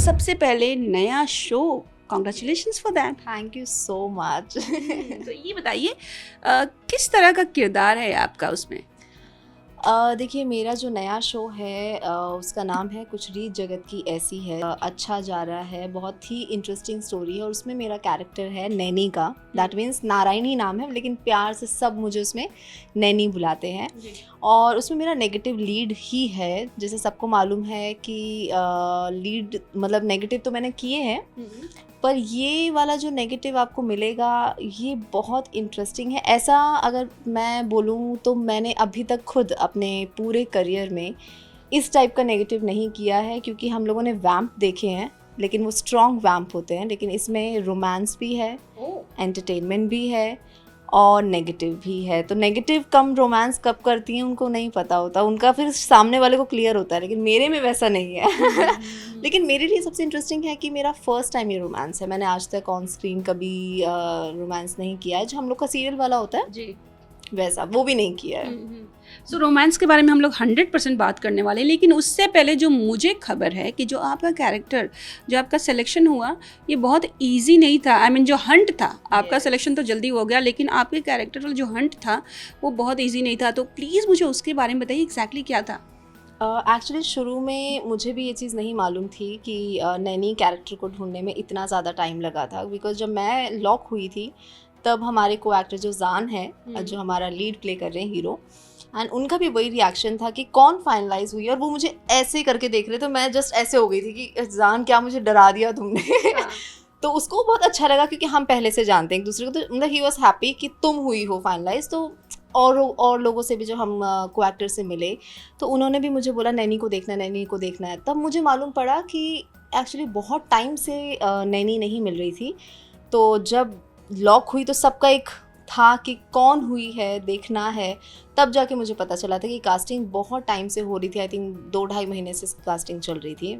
सबसे पहले नया show, congratulations for that. Thank you so much. तो ये बताइए किस तरह का किरदार है आपका उसमें? देखिए, मेरा जो नया शो है उसका नाम है कुछ रीत जगत की ऐसी है। अच्छा जा रहा है, बहुत ही इंटरेस्टिंग स्टोरी है और उसमें मेरा कैरेक्टर है नैनी का। दैट मीन्स नारायणी नाम है, लेकिन प्यार से सब मुझे उसमें नैनी बुलाते हैं। और उसमें मेरा नेगेटिव लीड ही है। जैसे सबको मालूम है कि लीड मतलब नेगेटिव तो मैंने किए हैं, पर ये वाला जो नेगेटिव आपको मिलेगा ये बहुत इंटरेस्टिंग है। ऐसा अगर मैं बोलूँ तो मैंने अभी तक खुद अपने पूरे करियर में इस टाइप का नेगेटिव नहीं किया है, क्योंकि हम लोगों ने वैम्प देखे हैं लेकिन वो स्ट्रॉन्ग वैम्प होते हैं, लेकिन इसमें रोमांस भी है, एंटरटेनमेंट भी है और नेगेटिव भी है। तो नेगेटिव कम रोमांस कब करती हैं उनको नहीं पता होता, उनका फिर सामने वाले को क्लियर होता है, लेकिन मेरे में वैसा नहीं है। लेकिन मेरे लिए सबसे इंटरेस्टिंग है कि मेरा फर्स्ट टाइम ये रोमांस है। मैंने आज तक ऑन स्क्रीन कभी रोमांस नहीं किया है। जो हम लोग का सीरियल वाला होता है जी, वैसा वो भी नहीं किया है। सो रोमांस के बारे में हम लोग 100% बात करने वाले हैं, लेकिन उससे पहले जो मुझे खबर है कि जो आपका कैरेक्टर, जो आपका सिलेक्शन हुआ, ये बहुत इजी नहीं था। आई मीन जो हंट था, आपका सिलेक्शन तो जल्दी हो गया, लेकिन आपके कैरेक्टर वाला जो हंट था वो बहुत इजी नहीं था। तो प्लीज़ मुझे उसके बारे में बताइए एग्जैक्टली क्या था। एक्चुअली शुरू में मुझे भी ये चीज़ नहीं मालूम थी कि नैनी कैरेक्टर को ढूंढने में इतना ज़्यादा टाइम लगा था। बिकॉज जब मैं लॉक हुई थी तब हमारे को एक्टर जो जान है, जो हमारा लीड प्ले कर रहे हैं हीरो, एंड उनका भी वही रिएक्शन था कि कौन फाइनलाइज हुई, और वो मुझे ऐसे करके देख रहे थे। तो मैं जस्ट ऐसे हो गई थी कि जान क्या मुझे डरा दिया तुमने। तो उसको बहुत अच्छा लगा क्योंकि हम पहले से जानते हैं एक दूसरे को। तो मतलब ही वॉज हैप्पी कि तुम हुई हो फाइनलाइज। तो और लोगों से भी जो हम को एक्टर से मिले तो उन्होंने भी मुझे बोला नैनी को देखना है, नैनी को देखना है। तब मुझे मालूम पड़ा कि एक्चुअली बहुत टाइम से नैनी नहीं मिल रही थी। तो जब लॉक हुई तो सबका एक था कि कौन हुई है, देखना है। तब जाके मुझे पता चला था कि कास्टिंग बहुत टाइम से हो रही थी। आई थिंक 2-2.5 महीने से कास्टिंग चल रही थी।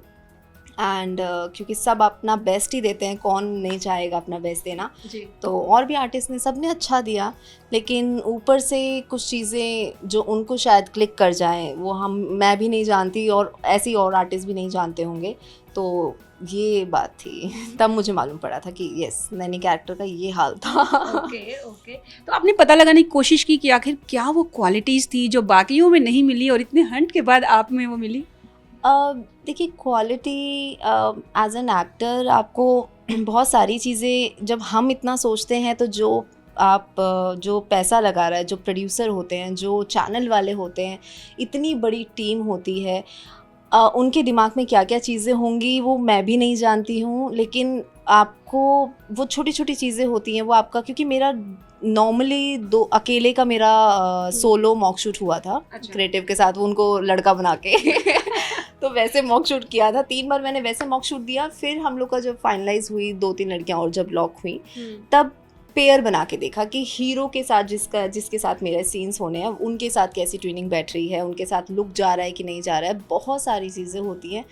एंड क्योंकि सब अपना बेस्ट ही देते हैं, कौन नहीं चाहेगा अपना बेस्ट देना जी। तो और भी आर्टिस्ट ने, सब ने अच्छा दिया, लेकिन ऊपर से कुछ चीज़ें जो उनको शायद क्लिक कर जाएं वो मैं भी नहीं जानती और ऐसी और आर्टिस्ट भी नहीं जानते होंगे। तो ये बात थी। तब मुझे मालूम पड़ा था कि यस, नैनी कैरेक्टर का ये हाल था। ओके। तो आपने पता लगाने की कोशिश की कि आखिर क्या वो क्वालिटीज़ थी जो बाकियों में नहीं मिली और इतने हंट के बाद आप में वो मिली? देखिए, क्वालिटी एज एन एक्टर आपको बहुत सारी चीज़ें, जब हम इतना सोचते हैं तो जो पैसा लगा रहा है, जो प्रोड्यूसर होते हैं, जो चैनल वाले होते हैं, इतनी बड़ी टीम होती है, उनके दिमाग में क्या क्या चीज़ें होंगी वो मैं भी नहीं जानती हूँ। लेकिन आपको वो छोटी छोटी चीज़ें होती हैं वो आपका, क्योंकि मेरा नॉर्मली अकेले का मेरा सोलो मॉक शूट हुआ था। अच्छा। क्रिएटिव के साथ, वो उनको लड़का बना के तो वैसे मॉक शूट किया था 3 बार मैंने वैसे मॉक शूट दिया। फिर हम लोग का जब फाइनलाइज हुई 2-3 लड़कियां और जब लॉक हुई तब पेयर बना के देखा कि हीरो के साथ जिसके साथ मेरे सीन्स होने हैं उनके साथ कैसी ट्यूनिंग बैठ रही है, उनके साथ लुक जा रहा है कि नहीं जा रहा है। बहुत सारी चीज़ें होती हैं,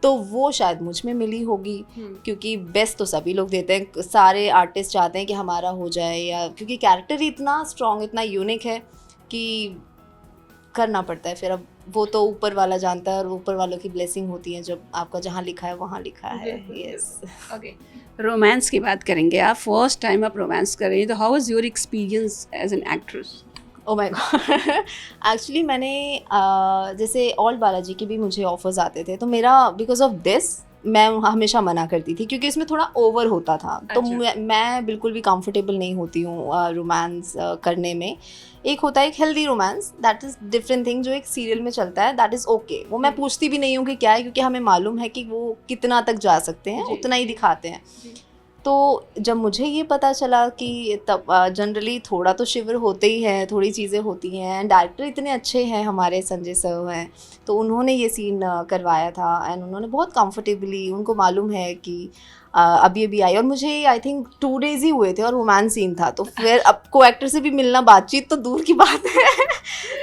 तो वो शायद मुझ में मिली होगी। क्योंकि बेस्ट तो सभी लोग देते हैं, सारे आर्टिस्ट चाहते हैं कि हमारा हो जाए, या क्योंकि कैरेक्टर ही इतना स्ट्रॉन्ग, इतना यूनिक है कि करना पड़ता है। फिर अब वो तो ऊपर वाला जानता है और ऊपर वालों की ब्लेसिंग होती है जब आपका जहाँ लिखा है वहाँ लिखा है। यस। ओके, रोमांस की बात करेंगे। आप फर्स्ट टाइम आप रोमांस कर रही हैं, तो how was your experience as an actress? Oh my god, actually मैंने जैसे ऑल बालाजी के भी मुझे ऑफर्स आते थे, तो मेरा बिकॉज ऑफ दिस मैं हमेशा मना करती थी क्योंकि इसमें थोड़ा ओवर होता था। तो मैं बिल्कुल भी कंफर्टेबल नहीं होती हूँ रोमांस करने में। एक होता है एक healthy romance, that is different thing, जो एक सीरियल में चलता है, दैट इज़ ओके। वो मैं पूछती भी नहीं हूँ कि क्या है, क्योंकि हमें मालूम है कि वो कितना तक जा सकते हैं, उतना ही दिखाते हैं। तो जब मुझे ये पता चला कि तब जनरली थोड़ा तो शिवर होते ही है, थोड़ी चीज़ें होती हैं। डायरेक्टर इतने अच्छे हैं हमारे, संजय सर हैं, तो उन्होंने ये सीन करवाया था एंड उन्होंने बहुत कंफर्टेबली, उनको मालूम है कि अभी अभी आई, और मुझे आई थिंक 2 डेज़ ही हुए थे और रोमांस सीन था। तो फिर अब को एक्टर से भी मिलना, बातचीत तो दूर की बात है,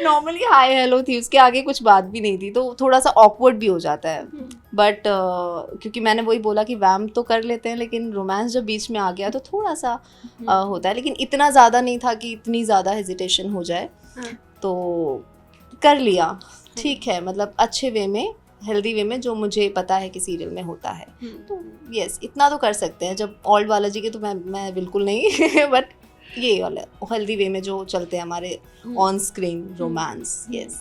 नॉर्मली हाय हेलो थी, उसके आगे कुछ बात भी नहीं थी, तो थोड़ा सा ऑकवर्ड भी हो जाता है। बट क्योंकि मैंने वही बोला कि वैम्प तो कर लेते हैं, लेकिन रोमांस जब बीच में आ गया तो थोड़ा सा होता है, लेकिन इतना ज़्यादा नहीं था कि इतनी ज़्यादा हेजिटेशन हो जाए। तो कर लिया, ठीक है, मतलब अच्छे वे में हेल्दी वे में जो मुझे पता है कि सीरियल में होता है। तो यस, इतना तो कर सकते हैं। जब ओल्ड बालाजी के तो मैं बिल्कुल नहीं बट ये वाला हेल्दी वे में जो चलते हैं हमारे ऑन स्क्रीन रोमांस। यस।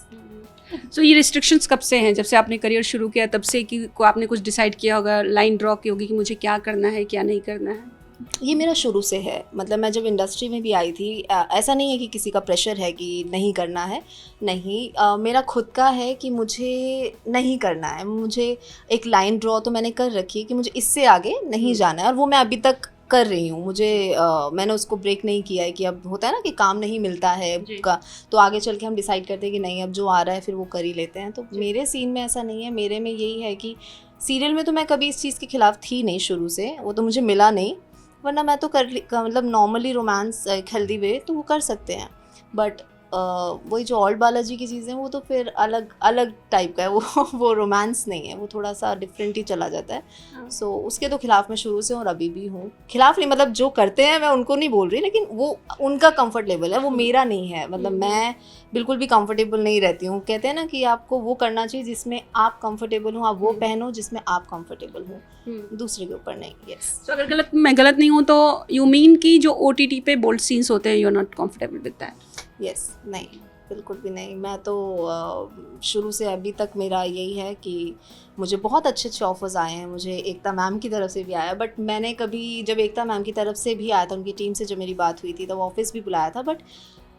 सो ये रिस्ट्रिक्शंस कब से हैं? जब से आपने करियर शुरू किया तब से कि को आपने कुछ डिसाइड किया होगा, लाइन ड्रॉ की होगी कि मुझे क्या करना है क्या नहीं करना है? ये मेरा शुरू से है। मतलब मैं जब इंडस्ट्री में भी आई थी, ऐसा नहीं है कि किसी का प्रेशर है कि नहीं करना है, नहीं, मेरा खुद का है कि मुझे नहीं करना है। मुझे एक लाइन ड्रॉ तो मैंने कर रखी है कि मुझे इससे आगे नहीं जाना है, और वो मैं अभी तक कर रही हूँ। मुझे मैंने उसको ब्रेक नहीं किया है कि अब होता है ना कि काम नहीं मिलता है का, तो आगे चल के हम डिसाइड करते हैं कि नहीं अब जो आ रहा है फिर वो कर ही लेते हैं। तो मेरे सीन में ऐसा नहीं है। मेरे में यही है कि सीरियल में तो मैं कभी इस चीज़ के खिलाफ थी नहीं शुरू से, वो तो मुझे मिला नहीं, वरना मैं तो मतलब नॉर्मली रोमांस एक हेल्दी वे तो वो कर सकते हैं। बट वही जो ओल्ड बालाजी की चीज़ें वो तो फिर अलग अलग टाइप का है, वो रोमांस नहीं है, वो थोड़ा सा डिफरेंट ही चला जाता है। सो उसके तो खिलाफ मैं शुरू से और अभी भी हूँ। खिलाफ नहीं, मतलब जो करते हैं मैं उनको नहीं बोल रही, लेकिन वो उनका कंफर्ट लेवल है, वो मेरा नहीं है। मतलब मैं बिल्कुल भी कंफर्टेबल नहीं रहती हूँ। कहते हैं ना कि आपको वो करना चाहिए जिसमें आप कंफर्टेबल हो, आप वो पहनो जिसमें आप कंफर्टेबल हो, दूसरे के ऊपर नहीं। यस। तो अगर मैं गलत नहीं हूँ तो यू मीन कि जो OTT पे बोल्ड सीन्स होते हैं you are not comfortable with that? Yes, नहीं, बिल्कुल भी नहीं। मैं तो शुरू से अभी तक मेरा यही है कि मुझे बहुत अच्छे अच्छे ऑफर्स आए हैं। मुझे एकता मैम की तरफ से भी आया, बट मैंने कभी, जब एकता मैम की तरफ से भी आया था, उनकी टीम से जब मेरी बात हुई थी तब ऑफिस भी बुलाया था, बट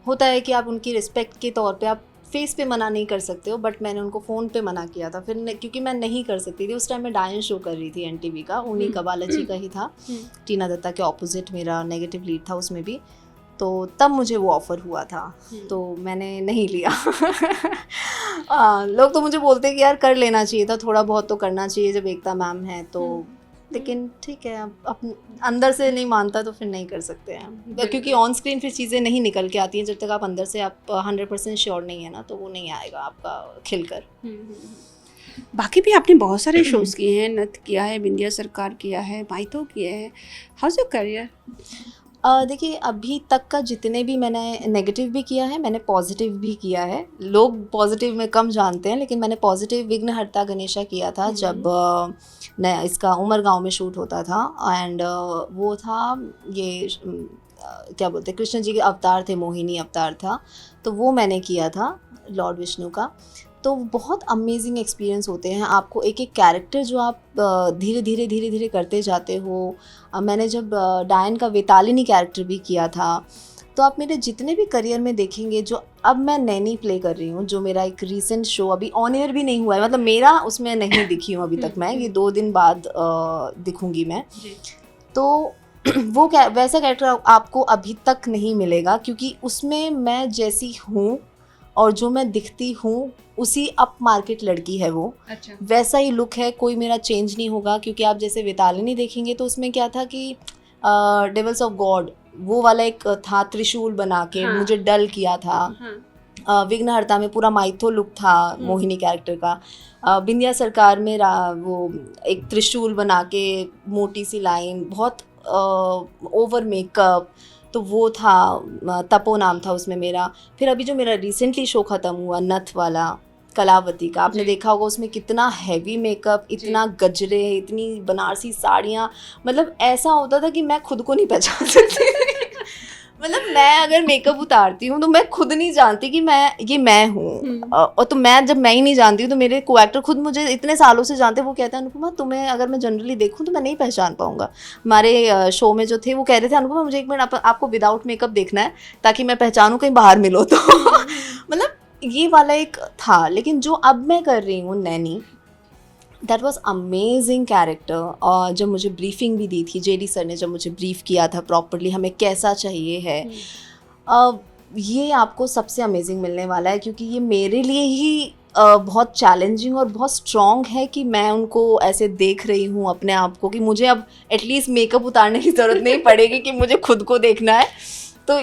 होता है कि आप उनकी रिस्पेक्ट के तौर पे आप फेस पे मना नहीं कर सकते हो, बट मैंने उनको फ़ोन पे मना किया था फिर, क्योंकि मैं नहीं कर सकती थी। उस टाइम मैं डायन शो कर रही थी NTV का, उन्हीं का बालाजी का ही था, टीना दत्ता के ऑपोजिट मेरा नेगेटिव लीड था उसमें भी। तो तब मुझे वो ऑफ़र हुआ था, तो मैंने नहीं लिया। लोग तो मुझे बोलते हैं कि यार कर लेना चाहिए था, थोड़ा बहुत तो करना चाहिए जब एकता मैम है तो, लेकिन ठीक है, अब अंदर से नहीं मानता तो फिर नहीं कर सकते हैं, क्योंकि ऑन स्क्रीन फिर चीज़ें नहीं निकल के आती हैं जब तक आप अंदर से आप 100% श्योर नहीं है ना, तो वो नहीं आएगा आपका खिलकर। बाकी भी आपने बहुत सारे शोज़ किए हैं, नथ किया है, बिंदिया सरकार किया है, माइतो किया है। How is your career? देखिए, अभी तक का जितने भी मैंने नेगेटिव भी किया है, मैंने पॉजिटिव भी किया है। लोग पॉजिटिव में कम जानते हैं, लेकिन मैंने पॉजिटिव विघ्नहर्ता गणेशा किया था जब मैं इसका उमरगांव में शूट होता था, एंड वो था ये क्या बोलते हैं, कृष्ण जी के अवतार थे, मोहिनी अवतार था, तो वो मैंने किया था लॉर्ड विष्णु का। तो बहुत अमेजिंग एक्सपीरियंस होते हैं। आपको एक एक कैरेक्टर जो आप धीरे धीरे करते जाते हो। मैंने जब डायन का वेतालिनी कैरेक्टर भी किया था, तो आप मेरे जितने भी करियर में देखेंगे, जो अब मैं नैनी प्ले कर रही हूँ, जो मेरा एक रीसेंट शो अभी ऑन एयर भी नहीं हुआ है, मतलब मेरा उसमें नहीं दिखी हूँ अभी तक मैं, ये 2 दिन बाद दिखूँगी मैं। तो वो वैसा कैरेक्टर आपको अभी तक नहीं मिलेगा, क्योंकि उसमें मैं जैसी हूँ और जो मैं दिखती हूँ उसी अप मार्केट लड़की है वो। अच्छा। वैसा ही लुक है, कोई मेरा चेंज नहीं होगा। क्योंकि आप जैसे वेतालिनी देखेंगे तो उसमें क्या था कि डेविल्स ऑफ गॉड वो वाला एक था, त्रिशूल बना के मुझे डल किया था। विघ्नहर्ता में पूरा माइथो लुक था मोहिनी कैरेक्टर का। बिंदिया सरकार में वो एक त्रिशूल बना के मोटी सी लाइन, बहुत ओवर मेकअप, तो वो था। तपो नाम था उसमें मेरा। फिर अभी जो मेरा रिसेंटली शो ख़त्म हुआ नथ वाला कलावती का, आपने देखा होगा उसमें कितना हैवी मेकअप, इतना गजरे, इतनी बनारसी साड़ियाँ, मतलब ऐसा होता था कि मैं खुद को नहीं पहचान सकती। मतलब मैं अगर मेकअप उतारती हूँ तो मैं खुद नहीं जानती कि मैं हूँ। और तो मैं जब मैं ही नहीं जानती हूँ तो मेरे को एक्टर खुद मुझे इतने सालों से जानते हैं, वो कहते हैं अनुपमा तुम्हें अगर मैं जनरली देखूँ तो मैं नहीं पहचान पाऊँगा। हमारे शो में जो थे वो कह रहे थे अनुपमा मुझे 1 मिनट आपको विदाउट मेकअप देखना है ताकि मैं पहचानूँ, कहीं बाहर मिलो तो। मतलब ये वाला एक था। लेकिन जो अब मैं कर रही हूँ Naini, that was amazing character. और जब मुझे ब्रीफिंग भी दी थी JD सर ने, जब मुझे ब्रीफ किया था प्रॉपरली हमें कैसा चाहिए है, ये आपको सबसे अमेजिंग मिलने वाला है। क्योंकि ये मेरे लिए ही बहुत चैलेंजिंग और बहुत स्ट्रॉन्ग है कि मैं उनको ऐसे देख रही हूँ अपने आप को, कि मुझे अब एटलीस्ट मेकअप उतारने की ज़रूरत नहीं पड़ेगी कि मुझे खुद को देखना है। तो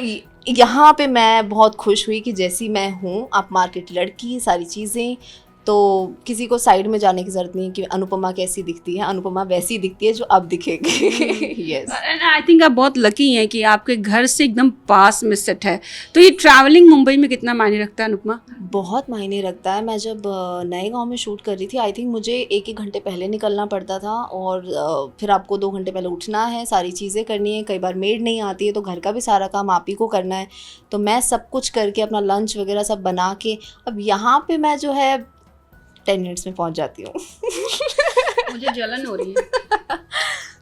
यहाँ पे मैं बहुत खुश हुई कि जैसी मैं हूँ, आप मार्केट लड़की, सारी चीज़ें, तो किसी को साइड में जाने की ज़रूरत नहीं कि अनुपमा कैसी दिखती है, अनुपमा वैसी दिखती है जो अब दिखेगी। यस, एंड आई थिंक आप बहुत लकी हैं कि आपके घर से एकदम पास में सेट है। तो ये ट्रैवलिंग मुंबई में कितना मायने रखता है अनुपमा? बहुत मायने रखता है। मैं जब नए गांव में शूट कर रही थी, आई थिंक मुझे 1-1 घंटे पहले निकलना पड़ता था, और फिर आपको 2 घंटे पहले उठना है, सारी चीज़ें करनी है, कई बार मेड नहीं आती है तो घर का भी सारा काम आप ही को करना है। तो मैं सब कुछ करके अपना लंच वगैरह सब बना के, अब यहाँ पे मैं जो है 10 मिनट्स में पहुँच जाती हूँ। मुझे जलन हो रही है।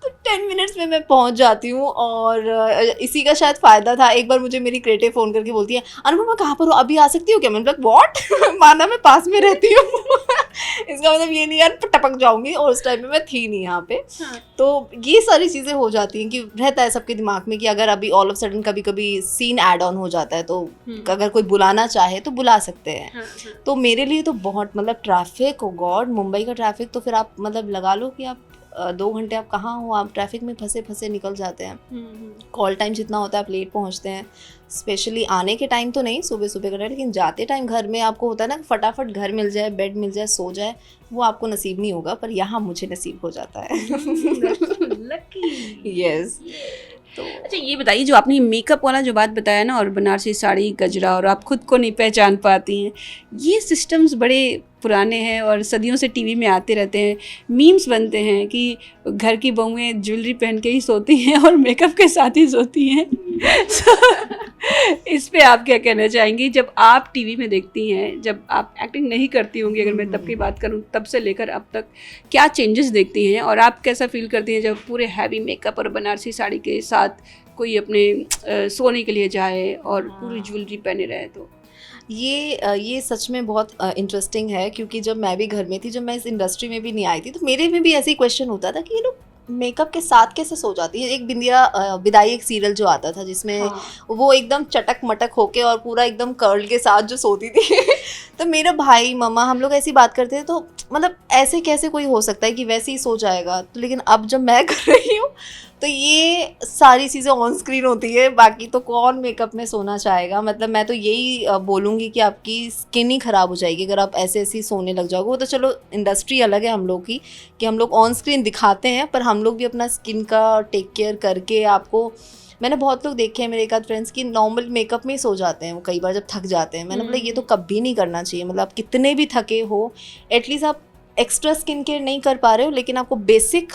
तो 10 मिनट्स में मैं पहुंच जाती हूँ, और इसी का शायद फ़ायदा था। एक बार मुझे मेरी क्रिएटिव फ़ोन करके बोलती है, अनुपमा कहाँ पर हो, अभी आ सकती हो क्या? मैंने बोला व्हाट, माना मैं पास में रहती हूँ। इसका मतलब ये नहीं यार टपक जाऊंगी, और उस टाइम में मैं थी नहीं यहाँ पे। हाँ। तो ये सारी चीज़ें हो जाती हैं कि रहता है सबके दिमाग में कि अगर अभी ऑल ऑफ सडन कभी कभी सीन ऐड ऑन हो जाता है, तो अगर कोई बुलाना चाहे तो बुला सकते हैं। हाँ। तो मेरे लिए तो बहुत, मतलब ट्रैफिक, ओ गॉड, मुंबई का ट्रैफिक तो फिर आप मतलब लगा लो कि आप 2 घंटे आप कहाँ हो, आप ट्रैफिक में फंसे निकल जाते हैं। कॉल टाइम जितना होता है आप लेट पहुँचते हैं। स्पेशली आने के टाइम तो नहीं, सुबह सुबह का, लेकिन जाते टाइम घर में आपको होता है ना फटाफट घर मिल जाए, बेड मिल जाए, सो जाए, वो आपको नसीब नहीं होगा, पर यहाँ मुझे नसीब हो जाता है। यस। तो अच्छा ये बताइए, जो आपने मेकअप वाला जो बात बताया ना, और बनारसी साड़ी, गजरा, और आप खुद को नहीं पहचान पाती हैं, ये सिस्टम्स बड़े पुराने हैं और सदियों से टीवी में आते रहते हैं। मीम्स बनते हैं कि घर की बहुएं ज्वेलरी पहन के ही सोती हैं और मेकअप के साथ ही सोती हैं। इस पे आप क्या कहना चाहेंगी? जब आप टीवी में देखती हैं, जब आप एक्टिंग नहीं करती होंगी, अगर मैं तब की बात करूं, तब से लेकर अब तक क्या चेंजेस देखती हैं, और आप कैसा फील करती हैं जब पूरे हैवी मेकअप और बनारसी साड़ी के साथ कोई अपने सोने के लिए जाए और पूरी ज्वेलरी पहने रहे? तो ये सच में बहुत इंटरेस्टिंग है, क्योंकि जब मैं भी घर में थी, जब मैं इस इंडस्ट्री में भी नहीं आई थी, तो मेरे में भी ऐसे ही क्वेश्चन होता था कि ये लोग मेकअप के साथ कैसे सो जाती है। एक बिंदिया विदाई एक सीरियल जो आता था जिसमें वो एकदम चटक मटक होके और पूरा एकदम कर्ल के साथ जो सोती थी। तो मेरा भाई, मम्मा, हम लोग ऐसी बात करते थे, तो मतलब ऐसे कैसे कोई हो सकता है कि वैसे ही सो जाएगा। तो लेकिन अब जब मैं कर रही हूँ तो ये सारी चीज़ें ऑन स्क्रीन होती है, बाकी तो कौन मेकअप में सोना चाहेगा। मतलब मैं तो यही बोलूँगी कि आपकी स्किन ही ख़राब हो जाएगी अगर आप ऐसे ऐसे सोने लग जाओगे। वो तो चलो इंडस्ट्री अलग है हम लोग की, कि हम लोग ऑन स्क्रीन दिखाते हैं, पर हम लोग भी अपना स्किन का टेक केयर करके आपको, मैंने बहुत लोग देखे हैं मेरे एक आध फ्रेंड्स की नॉर्मल मेकअप में ही सो जाते हैं वो कई बार जब थक जाते हैं। मैंने बोला ये तो कभी नहीं करना चाहिए। मतलब आप कितने भी थके हो, एटलीस्ट आप एक्स्ट्रा स्किन केयर नहीं कर पा रहे हो, लेकिन आपको बेसिक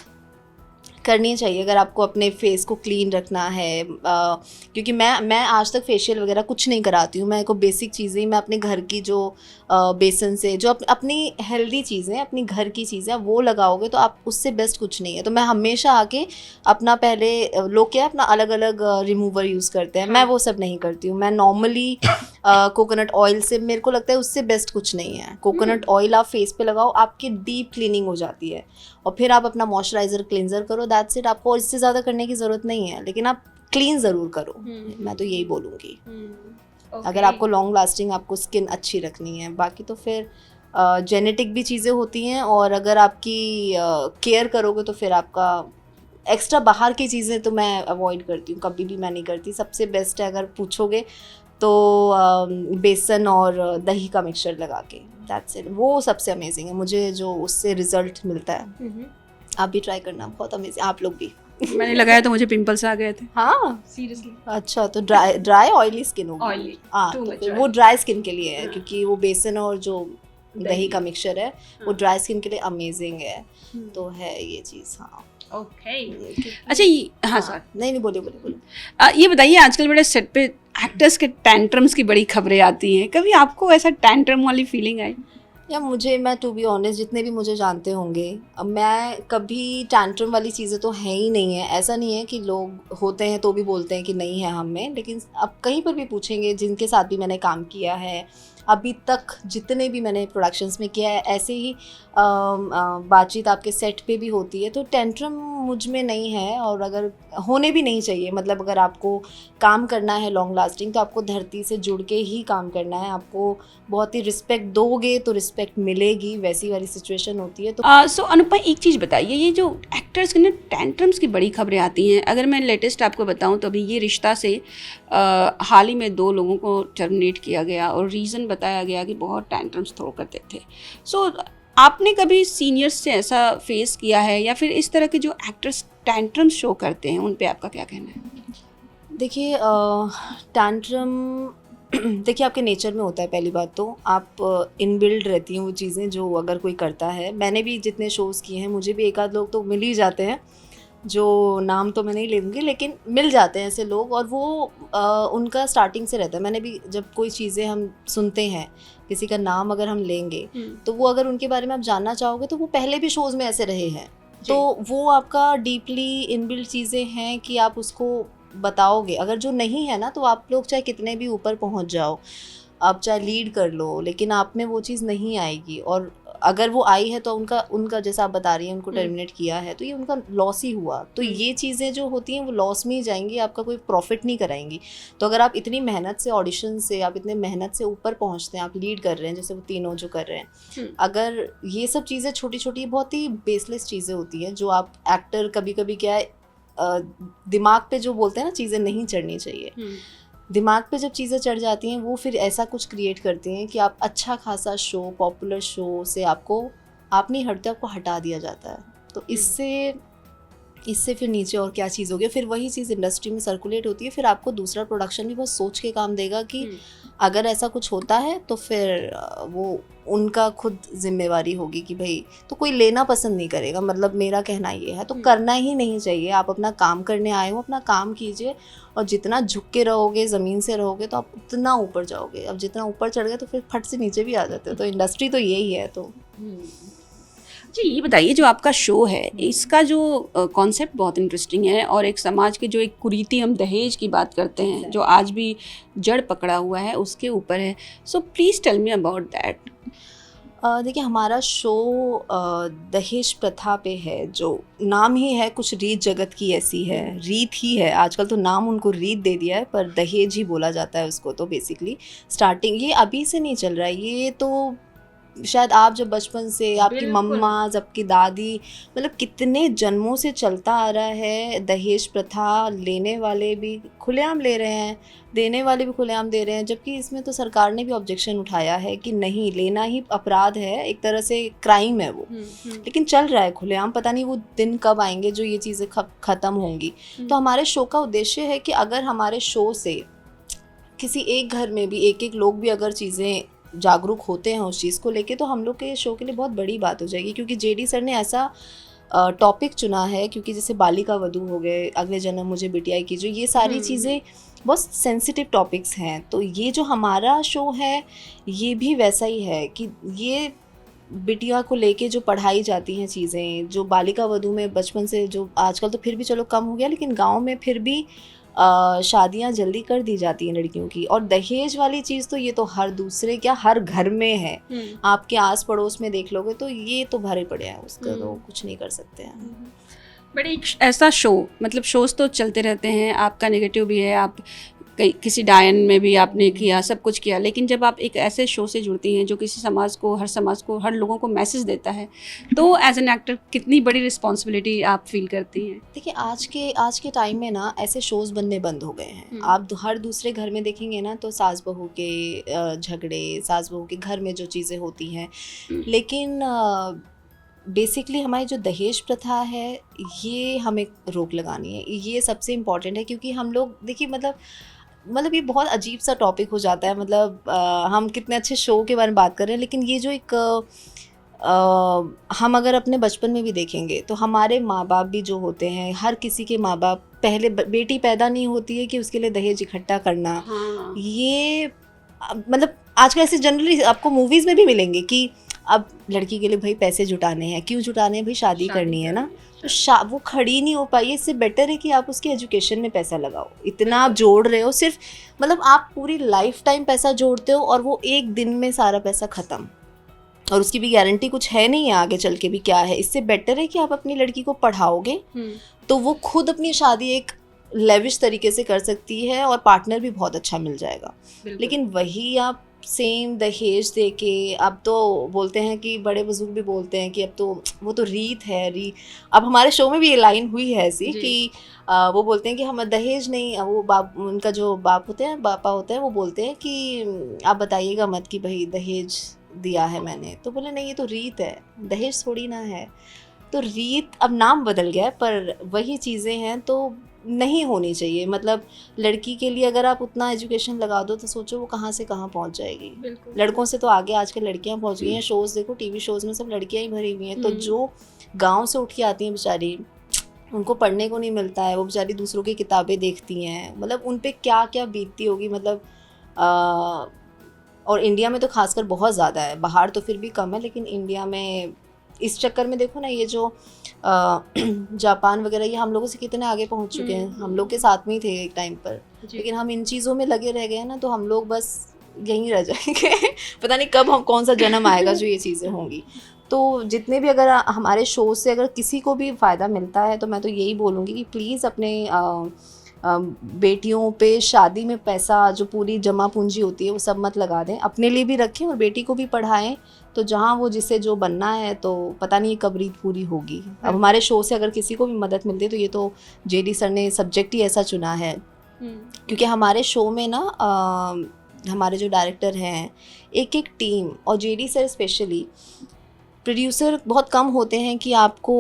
करनी चाहिए अगर आपको अपने फेस को क्लीन रखना है। क्योंकि मैं आज तक फेशियल वगैरह कुछ नहीं कराती हूँ। मैं को बेसिक चीज़ें मैं अपने घर की जो बेसन से जो अपनी हेल्दी चीज़ें, अपनी घर की चीज़ें वो लगाओगे तो आप उससे बेस्ट कुछ नहीं है। तो मैं हमेशा आके अपना, पहले लोग क्या अपना अलग अलग रिमूवर यूज़ करते हैं, मैं वो सब नहीं करती हूँ। मैं नॉर्मली कोकोनट ऑयल से, मेरे को लगता है उससे बेस्ट कुछ नहीं है। कोकोनट ऑयल आप फेस पे लगाओ, आपकी डीप क्लीनिंग हो जाती है, और फिर आप अपना मॉइस्चराइज़र क्लिनजर करो, दैट्स इट। आपको इससे ज़्यादा करने की ज़रूरत नहीं है, लेकिन आप क्लीन ज़रूर करो। मैं तो यही बोलूँगी। अगर आपको लॉन्ग लास्टिंग आपको स्किन अच्छी रखनी है। बाकी तो फिर जेनेटिक भी चीज़ें होती हैं, और अगर आपकी केयर करोगे तो फिर आपका एक्स्ट्रा बाहर की चीज़ें तो मैं अवॉइड करती हूँ, कभी भी मैं नहीं करती। सबसे बेस्ट है अगर पूछोगे तो बेसन और दही का मिक्सचर लगा के, दैट्स इट। वो सबसे अमेजिंग है मुझे, जो उससे रिजल्ट मिलता है। आप भी ट्राई करना, बहुत अमेजिंग। आप लोग भी। मैंने लगाया तो मुझे पिंपल्स आ गए थे। हाँ सीरियसली। अच्छा, तो ड्राई ऑयली स्किन होगी। ऑयली, हाँ, तो फिर वो ड्राई स्किन के लिए है, क्योंकि वो बेसन और जो दही का मिक्सचर है वो ड्राई स्किन के लिए अमेजिंग है। तो है ये चीज़। हाँ, ओके। अच्छा, हाँ सर, नहीं बोलिए। ये बताइए, आजकल बड़े सेट पे एक्टर्स के टैंट्रम्स की बड़ी खबरें आती हैं, कभी आपको ऐसा टैंट्रम वाली फीलिंग आई? या मैं टू बी ऑनेस्ट, जितने भी मुझे जानते होंगे, मैं कभी टैंट्रम वाली चीज़ें तो है ही नहीं है। ऐसा नहीं है कि लोग होते हैं तो भी बोलते हैं कि नहीं है हम में, लेकिन अब कहीं पर भी पूछेंगे जिनके साथ भी मैंने काम किया है अभी तक, जितने भी मैंने प्रोडक्शंस में किया है, ऐसे ही बातचीत आपके सेट पे भी होती है। तो टेंट्रम मुझ में नहीं है, और अगर होने भी नहीं चाहिए। मतलब अगर आपको काम करना है लॉन्ग लास्टिंग, तो आपको धरती से जुड़ के ही काम करना है। आपको बहुत ही रिस्पेक्ट दोगे तो रिस्पेक्ट मिलेगी, वैसी वाली सिचुएशन होती है। तो सो अनुपमा, एक चीज़ बताइए, ये जो एक्टर्स के ना टेंट्रम्स की बड़ी खबरें आती हैं, अगर मैं लेटेस्ट आपको बताऊं तो अभी ये रिश्ता से हाल ही में 2 लोगों को टर्मिनेट किया गया, और रीज़न बताया गया कि बहुत टैंट्रम्स थ्रो करते थे। सो आपने कभी सीनियर्स से ऐसा फेस किया है, या फिर इस तरह के जो एक्टर्स टैंट्रम्स शो करते हैं उन पे आपका क्या कहना है? देखिए टैंट्रम देखिए आपके नेचर में होता है। पहली बात तो आप इनबिल्ड रहती हैं वो चीज़ें जो अगर कोई करता है। मैंने भी जितने शोज़ किए हैं मुझे भी एक आध लोग तो मिल ही जाते हैं, जो नाम तो मैं नहीं लूँगी लेकिन मिल जाते हैं ऐसे लोग, और वो उनका स्टार्टिंग से रहता है। मैंने भी जब कोई चीज़ें हम सुनते हैं, किसी का नाम अगर हम लेंगे तो वो अगर उनके बारे में आप जानना चाहोगे तो वो पहले भी शोज़ में ऐसे रहे हैं, तो वो आपका डीपली इनबिल्ड चीज़ें हैं कि आप उसको बताओगे। अगर जो नहीं है ना, तो आप लोग चाहे कितने भी ऊपर पहुंच जाओ, आप चाहे लीड कर लो, लेकिन आप में वो चीज़ नहीं आएगी। और अगर वो आई है तो उनका जैसा आप बता रही हैं उनको टर्मिनेट किया है तो ये उनका लॉस ही हुआ। तो ये चीज़ें जो होती हैं वो लॉस में ही जाएंगी, आपका कोई प्रॉफिट नहीं कराएंगी। तो अगर आप इतनी मेहनत से ऑडिशन से, आप इतने मेहनत से ऊपर पहुंचते हैं, आप लीड कर रहे हैं जैसे वो तीनों जो कर रहे हैं, अगर ये सब चीज़ें छोटी छोटी बहुत ही बेसलेस चीज़ें होती हैं जो आप एक्टर कभी कभी क्या है दिमाग पे जो बोलते हैं ना चीज़ें नहीं चढ़नी चाहिए, दिमाग पे जब चीज़ें चढ़ जाती हैं वो फिर ऐसा कुछ क्रिएट करती हैं कि आप अच्छा खासा शो, पॉपुलर शो से आप नहीं हटते, आपको हटा दिया जाता है। तो इससे फिर नीचे और क्या चीज़ होगी, फिर वही चीज़ इंडस्ट्री में सर्कुलेट होती है। फिर आपको दूसरा प्रोडक्शन भी बहुत सोच के काम देगा कि अगर ऐसा कुछ होता है तो फिर वो उनका खुद जिम्मेवारी होगी कि भाई, तो कोई लेना पसंद नहीं करेगा। मतलब मेरा कहना ये है, तो करना ही नहीं चाहिए। आप अपना काम करने आए हो, अपना काम कीजिए, और जितना झुक के रहोगे, ज़मीन से रहोगे, तो आप उतना ऊपर जाओगे। अब जितना ऊपर चढ़ गए तो फिर फट से नीचे भी आ जाते हो। तो इंडस्ट्री तो यही है। तो जी, ये बताइए, जो आपका शो है इसका जो कॉन्सेप्ट बहुत इंटरेस्टिंग है, और एक समाज के जो एक कुरीति, हम दहेज की बात करते हैं, जो आज भी जड़ पकड़ा हुआ है, उसके ऊपर है। So please tell me about that. देखिए हमारा शो दहेज प्रथा पे है। जो नाम ही है, कुछ रीत जगत की ऐसी है, रीत ही है। आजकल तो नाम उनको रीत दे दिया है, पर दहेज ही बोला जाता है उसको। तो बेसिकली स्टार्टिंग ये अभी से नहीं चल रहा है, ये तो शायद आप जब बचपन से, आपकी मम्मा, आपकी दादी, मतलब कितने जन्मों से चलता आ रहा है। दहेज प्रथा लेने वाले भी खुलेआम ले रहे हैं, देने वाले भी खुलेआम दे रहे हैं, जबकि इसमें तो सरकार ने भी ऑब्जेक्शन उठाया है कि नहीं, लेना ही अपराध है, एक तरह से क्राइम है वो। लेकिन चल रहा है खुलेआम। पता नहीं वो दिन कब आएंगे जो ये चीज़ें ख़त्म होंगी। तो हमारे शो का उद्देश्य है कि अगर हमारे शो से किसी एक घर में भी एक लोग भी अगर चीज़ें जागरूक होते हैं उस चीज़ को लेके, तो हम लोग के शो के लिए बहुत बड़ी बात हो जाएगी। क्योंकि जेडी सर ने ऐसा टॉपिक चुना है, क्योंकि जैसे बालिका वधू हो गए, अगले जन्म मुझे बिटिया की, जो ये सारी चीज़ें बहुत सेंसिटिव टॉपिक्स हैं। तो ये जो हमारा शो है ये भी वैसा ही है कि ये बिटिया को लेके जो पढ़ाई जाती हैं चीज़ें, जो बालिका वधू में बचपन से, जो आजकल तो फिर भी चलो कम हो गया, लेकिन गाँव में फिर भी शादियां जल्दी कर दी जाती हैं लड़कियों की। और दहेज वाली चीज़ तो ये तो हर दूसरे, क्या हर घर में है। आपके आस पड़ोस में देख लोगे तो ये तो भरे पड़े हैं, उसका तो कुछ नहीं कर सकते हैं। बट एक ऐसा शो, मतलब शोज़ तो चलते रहते हैं, आपका नेगेटिव भी है, आप किसी डायन में भी आपने किया, सब कुछ किया, लेकिन जब आप एक ऐसे शो से जुड़ती हैं जो किसी समाज को, हर लोगों को मैसेज देता है, तो एज एन एक्टर कितनी बड़ी रिस्पॉन्सिबिलिटी आप फील करती हैं? देखिए आज के टाइम में ना ऐसे शोज़ बनने बंद हो गए हैं। आप हर दूसरे घर में देखेंगे ना तो सास बहू के झगड़े, सास बहू के घर में जो चीज़ें होती हैं। लेकिन बेसिकली हमारी जो दहेज प्रथा है ये हमें रोक लगानी है, ये सबसे इम्पॉर्टेंट है। क्योंकि हम लोग देखिए, मतलब ये बहुत अजीब सा टॉपिक हो जाता है। मतलब हम कितने अच्छे शो के बारे में बात कर रहे हैं, लेकिन ये जो एक हम अगर अपने बचपन में भी देखेंगे तो हमारे माँ बाप भी जो होते हैं, हर किसी के माँ बाप, पहले बेटी पैदा नहीं होती है कि उसके लिए दहेज इकट्ठा करना। ये मतलब आजकल ऐसे जनरली आपको मूवीज़ में भी मिलेंगे कि अब लड़की के लिए भाई पैसे जुटाने हैं, क्यों जुटाने हैं भाई, शादी करनी है ना। तो वो खड़ी नहीं हो पाई, इससे बेटर है कि आप उसके एजुकेशन में पैसा लगाओ। इतना आप जोड़ रहे हो, सिर्फ मतलब आप पूरी लाइफ टाइम पैसा जोड़ते हो और वो एक दिन में सारा पैसा ख़त्म, और उसकी भी गारंटी कुछ है नहीं है आगे चल के भी क्या है। इससे बेटर है कि आप अपनी लड़की को पढ़ाओगे तो वो खुद अपनी शादी एक लेविश तरीके से कर सकती है और पार्टनर भी बहुत अच्छा मिल जाएगा। बिल्कुल। लेकिन वही आप सेम दहेज दे के, अब तो बोलते हैं कि बड़े बुजुर्ग भी बोलते हैं कि अब तो वो तो रीत है। अब हमारे शो में भी ये लाइन हुई है ऐसी जी। कि वो बोलते हैं कि हम दहेज नहीं, वो बाप, उनका जो बाप होते हैं, पापा होते हैं, वो बोलते हैं कि आप बताइएगा मत कि भाई दहेज दिया है मैंने। तो बोले नहीं, ये तो रीत है, दहेज थोड़ी ना है। तो रीत अब नाम बदल गया है पर वही चीज़ें हैं, तो नहीं होनी चाहिए। मतलब लड़की के लिए अगर आप उतना एजुकेशन लगा दो तो सोचो वो कहाँ से कहाँ पहुँच जाएगी। बिल्कुल। लड़कों से तो आगे आजकल लड़कियाँ पहुँच गई हैं। शोज़ देखो, टीवी शोज़ में सब लड़कियाँ ही भरी हुई हैं। तो जो गांव से उठ के आती हैं बेचारी, उनको पढ़ने को नहीं मिलता है, वो बेचारी दूसरों की किताबें देखती हैं, मतलब उन पे क्या क्या बीतती होगी। मतलब और इंडिया में तो खासकर बहुत ज़्यादा है, बाहर तो फिर भी कम है, लेकिन इंडिया में इस चक्कर में देखो ना, ये जो जापान वगैरह, ये हम लोगों से कितने आगे पहुंच चुके हैं। हम लोग के साथ में ही थे एक टाइम पर, लेकिन हम इन चीज़ों में लगे रह गए हैं ना, तो हम लोग बस यहीं रह जाएंगे। पता नहीं कब हम कौन सा जन्म आएगा जो ये चीज़ें होंगी। तो जितने भी अगर हमारे शो से अगर किसी को भी फ़ायदा मिलता है तो मैं तो यही बोलूँगी कि प्लीज़ अपने बेटियों पे शादी में पैसा, जो पूरी जमा पूंजी होती है वो सब मत लगा दें, अपने लिए भी रखें और बेटी को भी पढ़ाएं। तो जहाँ वो जिसे जो बनना है, तो पता नहीं कब रीत पूरी होगी। अब हमारे शो से अगर किसी को भी मदद मिलती है तो ये तो जेडी सर ने सब्जेक्ट ही ऐसा चुना है, क्योंकि हमारे शो में ना हमारे जो डायरेक्टर हैं, एक एक टीम, और जेडी सर स्पेशली, प्रोड्यूसर बहुत कम होते हैं कि आपको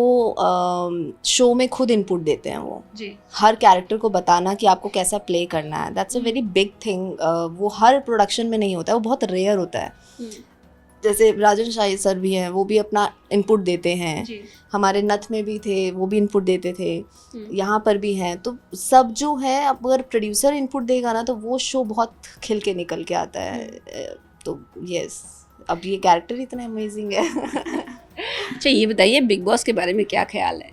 शो में खुद इनपुट देते हैं। वो जी। हर कैरेक्टर को बताना कि आपको कैसा प्ले करना है, that's a very big thing. वो हर प्रोडक्शन में नहीं होता है, वो बहुत रेयर होता है। जैसे राजन शाही सर भी हैं, वो भी अपना इनपुट देते हैं। हमारे नथ में भी थे, वो भी इनपुट देते थे, यहाँ पर भी हैं। तो सब जो है, अब अगर प्रोड्यूसर इनपुट देगा ना तो वो शो बहुत खिल के निकल के आता है। तो यस, अब ये कैरेक्टर इतना अमेजिंग है। अच्छा, ये बताइए बिग बॉस के बारे में क्या ख्याल है?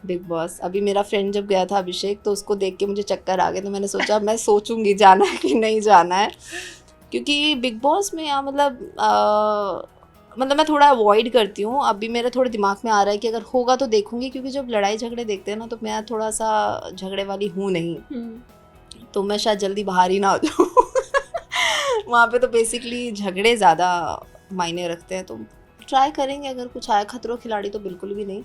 बिग बॉस, अभी मेरा फ्रेंड जब गया था अभिषेक, तो उसको देख के मुझे चक्कर आ गए। तो मैंने सोचा मैं सोचूंगी जाना है कि नहीं जाना है, क्योंकि बिग बॉस में मतलब मैं थोड़ा अवॉइड करती हूँ। अभी मेरे थोड़े दिमाग में आ रहा है कि अगर होगा तो देखूंगी, क्योंकि जब लड़ाई झगड़े देखते हैं ना, तो मैं थोड़ा सा झगड़े वाली हूँ नहीं, तो मैं शायद जल्दी बाहर ही ना हो जाऊँ। वहाँ पे तो बेसिकली झगड़े ज़्यादा मायने रखते हैं, तो ट्राई करेंगे अगर कुछ आया। खतरों खिलाड़ी तो बिल्कुल भी नहीं।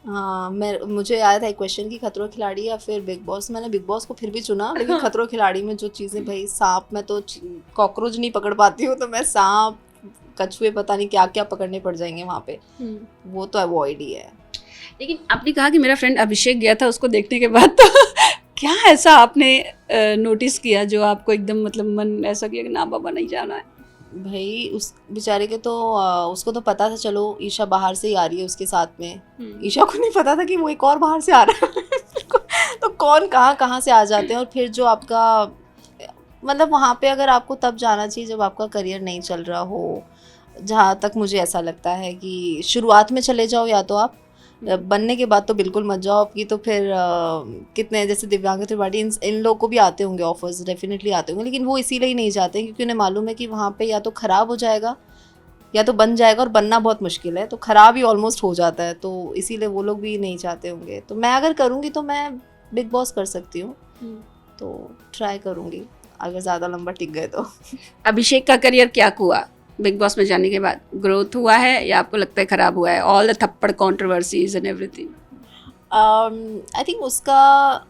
हाँ, मुझे आया था एक क्वेश्चन कि खतरों खिलाड़ी या फिर बिग बॉस। मैंने बिग बॉस को फिर भी चुना, लेकिन खतरों खिलाड़ी में जो चीज़ें, भाई सांप, मैं तो कॉकरोच नहीं पकड़ पाती हूँ, तो मैं सांप, कछुए, पता नहीं क्या क्या पकड़ने पड़ जाएंगे वहाँ पे, वो तो अवॉइड ही है। लेकिन आपने कहा कि मेरा फ्रेंड अभिषेक गया था उसको देखने के बाद, तो क्या ऐसा आपने नोटिस किया जो आपको एकदम मतलब मन ऐसा किया कि ना बाबा नहीं जाना है? भाई उस बेचारे के तो उसको तो पता था, चलो ईशा बाहर से ही आ रही है उसके साथ में। ईशा को नहीं पता था कि वो एक और बाहर से आ रहा है। तो कौन कहाँ से आ जाते हैं। और फिर जो आपका मतलब वहाँ पे अगर आपको तब जाना चाहिए जब आपका करियर नहीं चल रहा हो। जहाँ तक मुझे ऐसा लगता है कि शुरुआत में चले जाओ, या तो आप बनने के बाद तो बिल्कुल मत जाओ। आपकी तो फिर कितने, जैसे दिव्यांग त्रिपाठी, इन लोग को भी आते होंगे ऑफर्स, डेफिनेटली आते होंगे, लेकिन वो इसीलिए ही नहीं जाते क्योंकि उन्हें मालूम है कि वहाँ पे या तो ख़राब हो जाएगा या तो बन जाएगा, और बनना बहुत मुश्किल है, तो ख़राब ही ऑलमोस्ट हो जाता है, तो इसीलिए वो लोग भी नहीं चाहते होंगे। तो मैं अगर करूँगी तो मैं बिग बॉस कर सकती हूँ, तो ट्राई करूँगी अगर ज़्यादा लंबा टिक गए तो। अभिषेक का करियर क्या हुआ बिग बॉस में जाने के बाद? ग्रोथ हुआ है या आपको लगता है ख़राब हुआ है? ऑल द थप्पड़ controversies and everything. I think उसका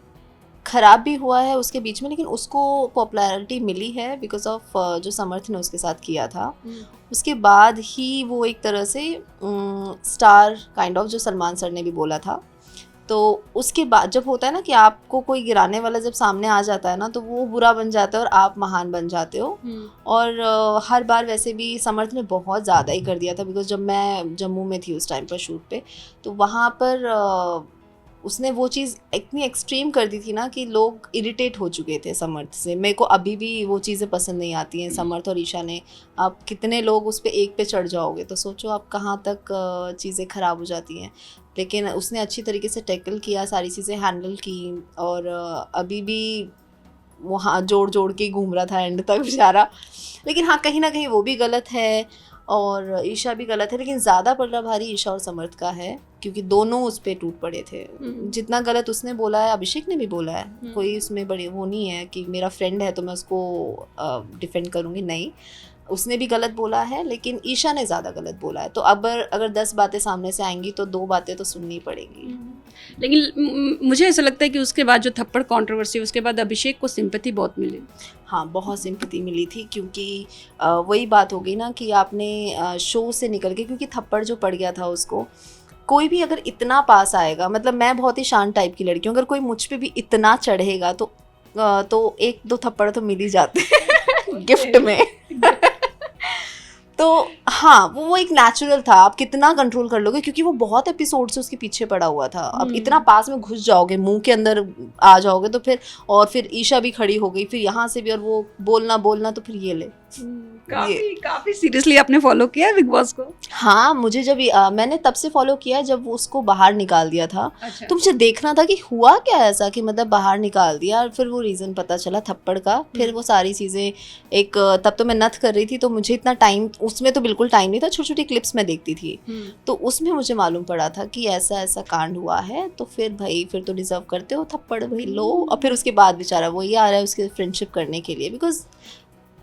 ख़राब भी हुआ है उसके बीच में, लेकिन उसको पॉपुलैरिटी मिली है बिकॉज ऑफ जो समर्थ ने उसके साथ किया था। उसके बाद ही वो एक तरह से स्टार काइंड ऑफ, जो सलमान सर ने भी बोला था। तो उसके बाद जब होता है ना कि आपको कोई गिराने वाला जब सामने आ जाता है ना, तो वो बुरा बन जाता है और आप महान बन जाते हो। और हर बार वैसे भी समर्थ ने बहुत ज़्यादा ही कर दिया था, बिकॉज जब मैं जम्मू में थी उस टाइम पर शूट पे, तो वहाँ पर उसने वो चीज़ इतनी एक्सट्रीम कर दी थी ना कि लोग इरिटेट हो चुके थे समर्थ से। मेरे को अभी भी वो चीज़ें पसंद नहीं आती हैं। समर्थ और ईशा ने, आप कितने लोग उस पर एक पे चढ़ जाओगे, तो सोचो आप कहाँ तक चीज़ें ख़राब हो जाती हैं। लेकिन उसने अच्छी तरीके से टैकल किया, सारी चीज़ें हैंडल की, और अभी भी वो हाथ जोड़ जोड़ के घूम रहा था एंड तक बेचारा। लेकिन हाँ, कहीं ना कहीं वो भी गलत है। और ईशा भी गलत है, लेकिन ज़्यादा पलड़ा भारी ईशा और समर्थ का है क्योंकि दोनों उस पर टूट पड़े थे। जितना गलत उसने बोला है अभिषेक ने भी बोला है, कोई इसमें बड़ी वो नहीं है कि मेरा फ्रेंड है तो मैं उसको डिफेंड करूँगी, नहीं, उसने भी गलत बोला है लेकिन ईशा ने ज़्यादा गलत बोला है। तो अब अगर 10 बातें सामने से आएंगी तो 2 बातें तो सुननी पड़ेंगी। लेकिन मुझे ऐसा लगता है कि उसके बाद जो थप्पड़ कंट्रोवर्सी, उसके बाद अभिषेक को सिंपैथी बहुत मिली। हाँ, बहुत सिंपैथी मिली थी क्योंकि वही बात हो गई ना कि आपने शो से निकल के, क्योंकि थप्पड़ जो पड़ गया था उसको, कोई भी अगर इतना पास आएगा, मतलब मैं बहुत ही शांत टाइप की लड़की हूँ, अगर कोई मुझ पे भी इतना चढ़ेगा तो 1-2 थप्पड़ तो मिल ही जाते हैं गिफ्ट में। तो हाँ, वो एक नेचुरल था। आप कितना कंट्रोल कर लोगे, क्योंकि वो बहुत एपिसोड से उसके पीछे पड़ा हुआ था। अब इतना पास में घुस जाओगे, मुंह के अंदर आ जाओगे तो फिर ईशा भी खड़ी हो गई, फिर यहाँ से भी, और वो बोलना तो फिर ये ले। काफी सीरियसली आपने फॉलो किया बिग बॉस को? हाँ, मुझे जब मैंने तब से फॉलो किया जब वो उसको बाहर निकाल दिया था। अच्छा। तो मुझे देखना था कि हुआ क्या ऐसा कि मतलब बाहर निकाल दिया, और फिर वो रीज़न पता चला थप्पड़ का। फिर वो सारी चीज़ें एक, तब तो मैं नथ कर रही थी तो मुझे इतना टाइम उसमें तो बिल्कुल टाइम नहीं था, छोटी छोटी क्लिप्स में देखती थी। तो उसमें मुझे मालूम पड़ा था कि ऐसा ऐसा कांड हुआ है, तो फिर भाई फिर तो डिजर्व करते हो थप्पड़, भाई लो। और फिर उसके बाद बेचारा वो ये आ रहा है उसके फ्रेंडशिप करने के लिए, बिकॉज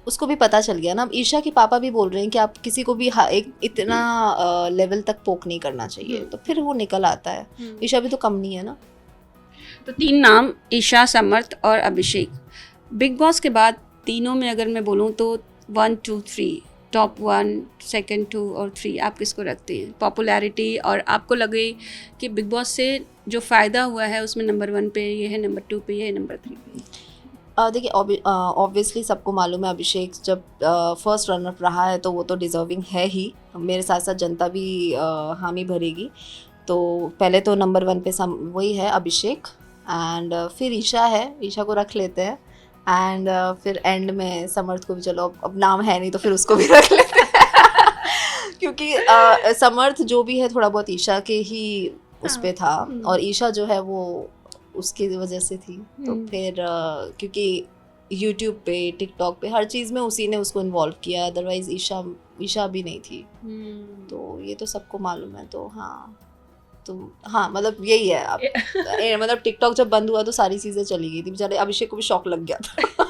उसको भी पता चल गया ना। अब ईशा के पापा भी बोल रहे हैं कि आप किसी को भी एक इतना लेवल तक पोक नहीं करना चाहिए, तो फिर वो निकल आता है। ईशा भी तो कम नहीं है ना। तो 3 नाम, ईशा, समर्थ और अभिषेक। बिग बॉस के बाद तीनों में अगर मैं बोलूँ तो 1, 2, 3, टॉप 1, सेकंड 2 और 3 आप किसको रखते हैं पॉपुलैरिटी? और आपको लगे कि बिग बॉस से जो फ़ायदा हुआ है उसमें नंबर 1 पे ये है, नंबर 2 पे ये है, नंबर 3 पे? देखिए, ऑब्वियसली सबको मालूम है अभिषेक जब फर्स्ट रनअप रहा है तो वो तो डिज़र्विंग है ही। मेरे साथ साथ जनता भी हामी भरेगी। तो पहले तो नंबर 1 पे वही है अभिषेक, एंड फिर ईशा है, ईशा को रख लेते हैं, एंड फिर एंड में समर्थ को भी, चलो अब नाम है नहीं तो फिर उसको भी रख लेते हैं क्योंकि समर्थ जो भी है थोड़ा बहुत ईशा के ही उस पे था, और ईशा जो है वो उसकी वजह से थी। तो फिर क्योंकि YouTube पे, TikTok पे, हर चीज़ में उसी ने उसको इन्वॉल्व किया, अदरवाइज ईशा भी नहीं थी। तो ये तो सबको मालूम है। तो हाँ मतलब यही है। अब मतलब TikTok जब बंद हुआ तो सारी चीज़ें चली गई थी, बेचारे अभिषेक को भी शौक लग गया था।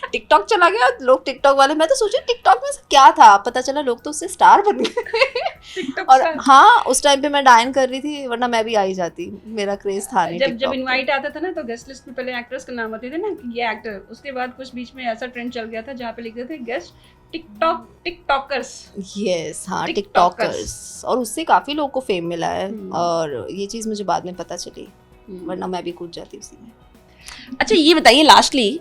TikTok चला गया, लोग TikTok वाले, मैं तो सोची TikTok में क्या था, पता चला लोग तो उससे स्टार बन गए। और हाँ, उस टाइम पे मैं डाइन कर रही थी, वरना मैं भी आ ही जाती, मेरा क्रेज था नहीं। जब इनवाइट आता था ना तो गेस्ट लिस्ट में पहले एक्टर्स का नाम आते थे ना कि ये एक्टर, उसके बाद कुछ बीच में ऐसा ट्रेंड चल गया था जहाँ पे लिखते थे गेस्ट टिकटॉकर्स। यस, हाँ, टिकटॉकर्स। और उससे काफी लोगों को फेम मिला है, और ये चीज मुझे बाद में पता चली, वरना मैं भी कूद जाती उसी में। अच्छा, ये बताइए लास्टली,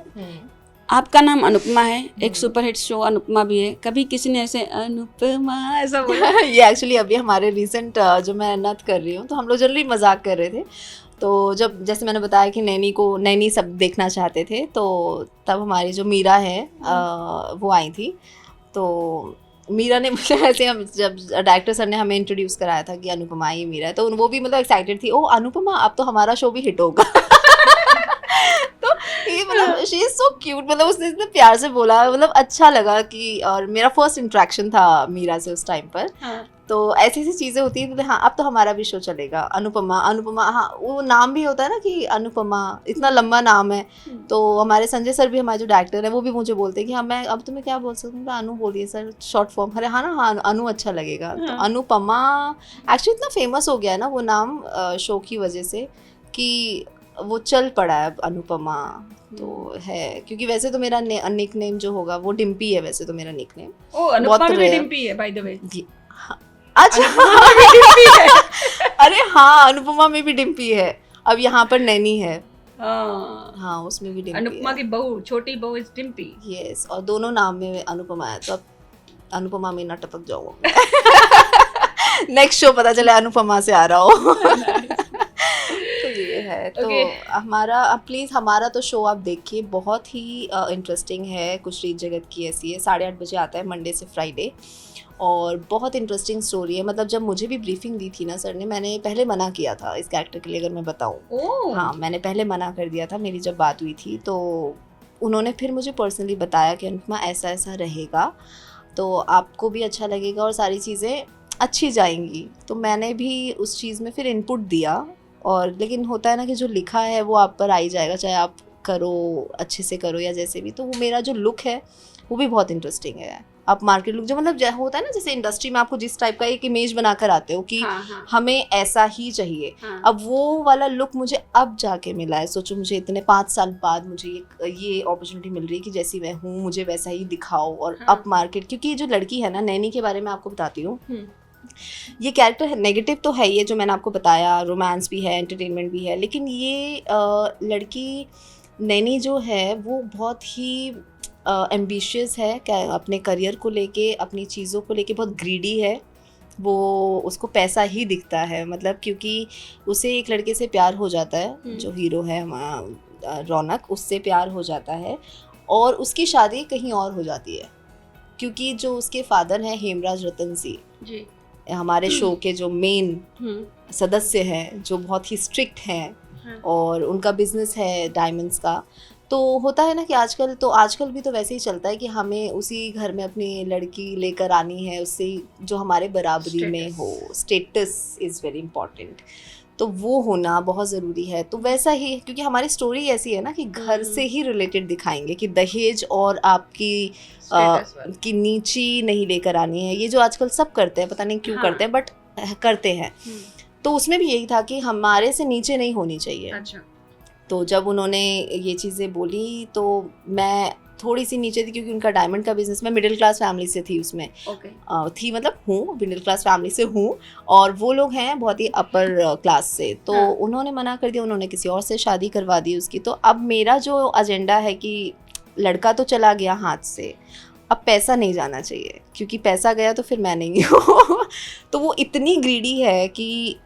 आपका नाम अनुपमा है, एक सुपरहिट शो अनुपमा भी है, कभी किसी ने ऐसे अनुपमा ऐसा बोला? ये एक्चुअली अभी हमारे रिसेंट जो मैं नथ कर रही हूँ तो हम लोग जनरली मजाक कर रहे थे। तो जब जैसे मैंने बताया कि नैनी सब देखना चाहते थे, तो तब हमारी जो मीरा है वो आई थी। तो मीरा ने मुझे ऐसे, हम जब डायरेक्टर सर ने हमें इंट्रोड्यूस कराया था कि अनुपमा ये मीरा है, तो वो भी मतलब एक्साइटेड थी, ओ अनुपमा अब तो हमारा शो भी हिट होगा। तो ये मतलब शी इज सो क्यूट, मतलब उसने इतने प्यार से बोला, मतलब अच्छा लगा कि, और मेरा फर्स्ट इंटरेक्शन था मीरा से उस टाइम पर। हाँ। तो ऐसी ऐसी चीज़ें होती हैं। हाँ, अब तो हमारा भी शो चलेगा, अनुपमा। हाँ, वो नाम भी होता है ना कि अनुपमा, इतना लंबा नाम है। तो हमारे संजय सर भी, हमारे जो डायरेक्टर है, वो भी मुझे बोलते हैं कि हाँ मैं अब तुम्हें क्या बोल सकती हूँ, अनु बोलिए सर, शॉर्ट फॉर्म। अरे हाँ ना, हाँ अनु अच्छा लगेगा। तो अनुपमा एक्चुअली इतना फेमस हो गया है ना वो नाम शो की वजह से कि वो चल पड़ा है अनुपमा। तो है, क्योंकि वैसे तो मेरा निक नेम जो होगा वो डिम्पी है, वैसे तो मेरा निक नेम। ओ, अनुपमा भी डिम्पी है बाय द वे। अच्छा, अरे हाँ, अनुपमा में भी डिम्पी है, अब यहाँ पर नैनी है। हाँ, उसमें भी डिम्पी। अनुपमा की बहू, छोटी बहू इज डिम्पी। यस, और दोनों नाम में अनुपमा है, तो अब अनुपमा में ना टपक जाऊंगा। नेक्स्ट शो पता चले अनुपमा से आ रहा हो। तो ये है। तो हमारा, प्लीज़ हमारा तो शो आप देखिए, बहुत ही इंटरेस्टिंग है। कुछ रीत जगत की ऐसी है, 8:30 बजे आता है, मंडे से फ्राइडे, और बहुत इंटरेस्टिंग स्टोरी है। मतलब जब मुझे भी ब्रीफिंग दी थी ना सर ने, मैंने पहले मना किया था इस कैरेक्टर के लिए, अगर मैं बताऊँ। हाँ, मैंने पहले मना कर दिया था, मेरी जब बात हुई थी। तो उन्होंने फिर मुझे पर्सनली बताया कि अनुपमा ऐसा ऐसा रहेगा, तो आपको भी अच्छा लगेगा और सारी चीज़ें अच्छी जाएंगी। तो मैंने भी उस चीज़ में फिर इनपुट दिया, और लेकिन होता है ना कि जो लिखा है वो आप पर आ ही जाएगा, चाहे आप करो अच्छे से करो या जैसे भी। तो वो मेरा जो लुक है वो भी बहुत इंटरेस्टिंग है। आप मार्केट लुक जो मतलब होता है ना, जैसे इंडस्ट्री में आपको जिस टाइप का एक इमेज बना कर आते हो कि हमें ऐसा ही चाहिए, अब वो वाला लुक मुझे अब जाके मिला है। सोचो मुझे इतने 5 साल बाद मुझे ये अपॉर्चुनिटी मिल रही है कि जैसी मैं हूँ मुझे वैसा ही दिखाओ और अप मार्केट। क्योंकि ये जो लड़की है ना, नैनी के बारे में आपको बताती हूँ, ये कैरेक्टर नेगेटिव तो है, ये जो मैंने आपको बताया, रोमांस भी है, एंटरटेनमेंट भी है, लेकिन ये लड़की नैनी जो है वो बहुत ही एम्बिशियस है, अपने करियर को लेके, अपनी चीज़ों को लेके बहुत ग्रीडी है। वो उसको पैसा ही दिखता है, मतलब क्योंकि उसे एक लड़के से प्यार हो जाता है, जो हीरो है हमारा रौनक, उससे प्यार हो जाता है और उसकी शादी कहीं और हो जाती है। क्योंकि जो उसके फादर हैं हेमराज रतन सिंह जी, हमारे शो के जो मेन सदस्य हैं, जो बहुत ही स्ट्रिक्ट हैं और उनका बिजनेस है डायमंड्स का। तो होता है ना कि आजकल भी तो वैसे ही चलता है कि हमें उसी घर में अपनी लड़की लेकर आनी है, उससे जो हमारे बराबरी में हो। स्टेटस इज़ वेरी इंपॉर्टेंट, तो वो होना बहुत ज़रूरी है। तो वैसा ही, क्योंकि हमारी स्टोरी ऐसी है ना कि घर से ही रिलेटेड दिखाएंगे कि दहेज और आपकी की नीची नहीं लेकर आनी है। ये जो आजकल सब करते हैं, पता नहीं क्यों करते हैं, बट करते हैं। तो उसमें भी यही था कि हमारे से नीचे नहीं होनी चाहिए। अच्छा। तो जब उन्होंने ये चीज़ें बोली तो मैं थोड़ी सी नीचे थी, क्योंकि उनका डायमंड का बिजनेस, मैं मिडिल क्लास फैमिली से थी उसमें। थी मतलब हूँ, मिडिल क्लास फैमिली से हूँ, और वो लोग हैं बहुत ही अपर क्लास से। तो उन्होंने मना कर दिया, उन्होंने किसी और से शादी करवा दी उसकी। तो अब मेरा जो एजेंडा है कि लड़का तो चला गया हाथ से, अब पैसा नहीं जाना चाहिए, क्योंकि पैसा गया तो फिर मैं नहीं हूँ। तो वो इतनी ग्रीडी है कि